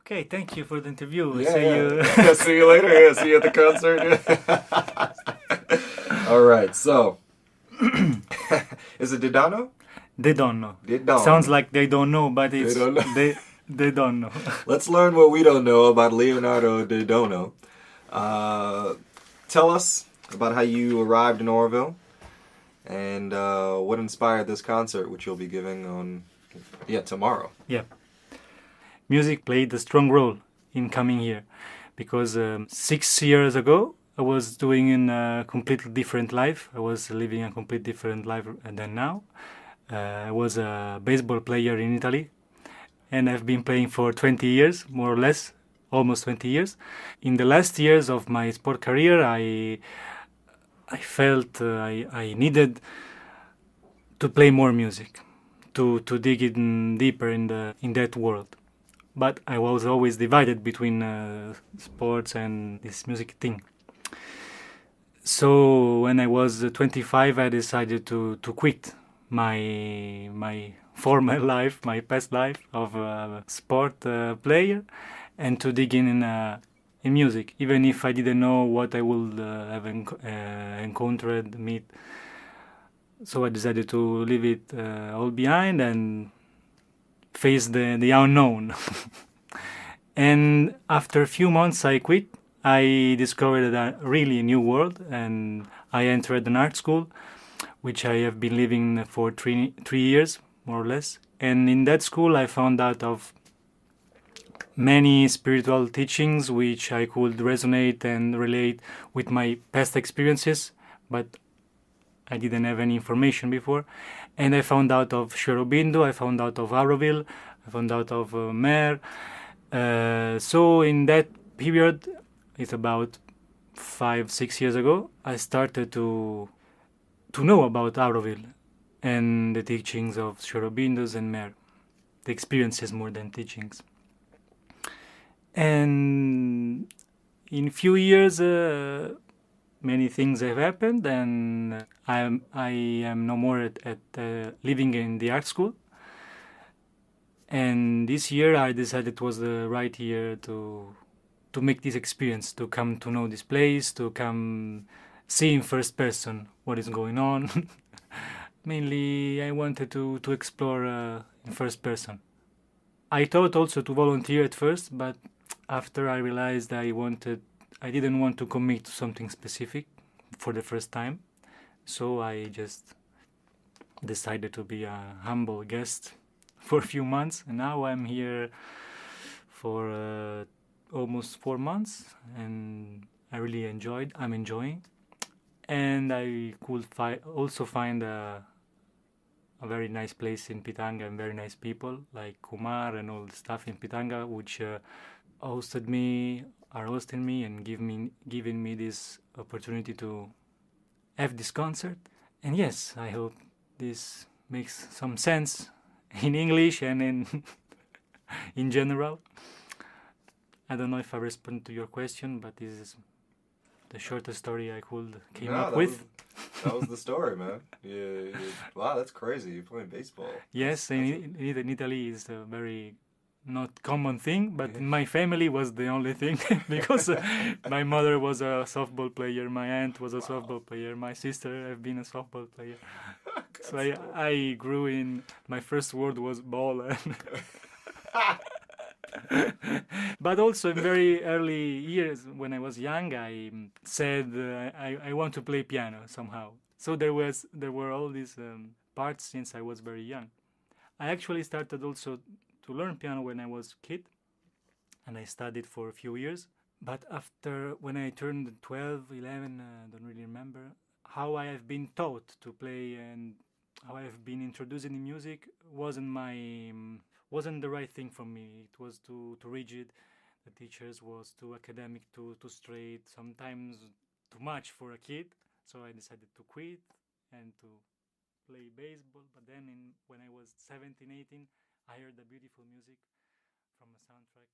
Okay, thank you for the interview. Yeah, See you. yeah. See you later. Yeah, see you at the concert. All right, so is it De Donno? They don't know. De Donno. Sounds like they don't know, but They it's don't know. they don't know. Let's learn what we don't know about Leonardo De Donno. Tell us about how you arrived in Auroville and what inspired this concert, which you'll be giving on tomorrow. Yeah. Music played a strong role in coming here because 6 years ago I was doing a completely different life. I was living a completely different life than now. I was a baseball player in Italy, and I've been playing for 20 years, more or less, almost 20 years. In the last years of my sport career, I felt I needed to play more music, to dig in deeper in that world. But I was always divided between sports and this music thing. So when I was 25, I decided to quit my former life, my past life of a sport player, and to dig in music, even if I didn't know what I would have encountered, meet. So I decided to leave it all behind and face the unknown. And after a few months I quit. I discovered a really new world, and I entered an art school, which I have been living for three years, more or less. And in that school I found out of many spiritual teachings which I could resonate and relate with my past experiences, but I didn't have any information before. And I found out of Aurobindo, I found out of Auroville, I found out of Mer. So in that period, it's about 5-6 years ago, I started to know about Auroville and the teachings of Aurobindos and Mer, the experiences more than teachings. And in few years, many things have happened, and I am no more at living in the art school. And this year I decided it was the right year to make this experience, to come to know this place, to come see in first person what is going on. Mainly I wanted to explore in first person. I thought also to volunteer at first, but after I realized I didn't want to commit to something specific for the first time. So I just decided to be a humble guest for a few months, and now I'm here for almost 4 months, and I'm enjoying, and I could also find a very nice place in Pitanga and very nice people like Kumar and all the stuff in Pitanga, which are hosting me and giving me this opportunity to have this concert. And yes, I hope this makes some sense in English and in general. I don't know if I respond to your question, but this is the shortest story I could came up with. That was the story, man. Yeah. Wow, that's crazy. You're playing baseball. Yes, in Italy is a very not common thing, but in my family was the only thing because my mother was a softball player, my aunt was a softball player, my sister have been a softball player. So I grew in, my first word was ball. But also in very early years, when I was young, I said I want to play piano somehow. So there were all these parts since I was very young. I actually started also to learn piano when I was a kid, and I studied for a few years. But after, when I turned 12, 11, I don't really remember, how I have been taught to play and how I have been introduced in music wasn't the right thing for me. It was too rigid. The teachers was too academic, too straight, sometimes too much for a kid. So I decided to quit and to play baseball. But then when I was 17, 18, I heard the beautiful music from a soundtrack.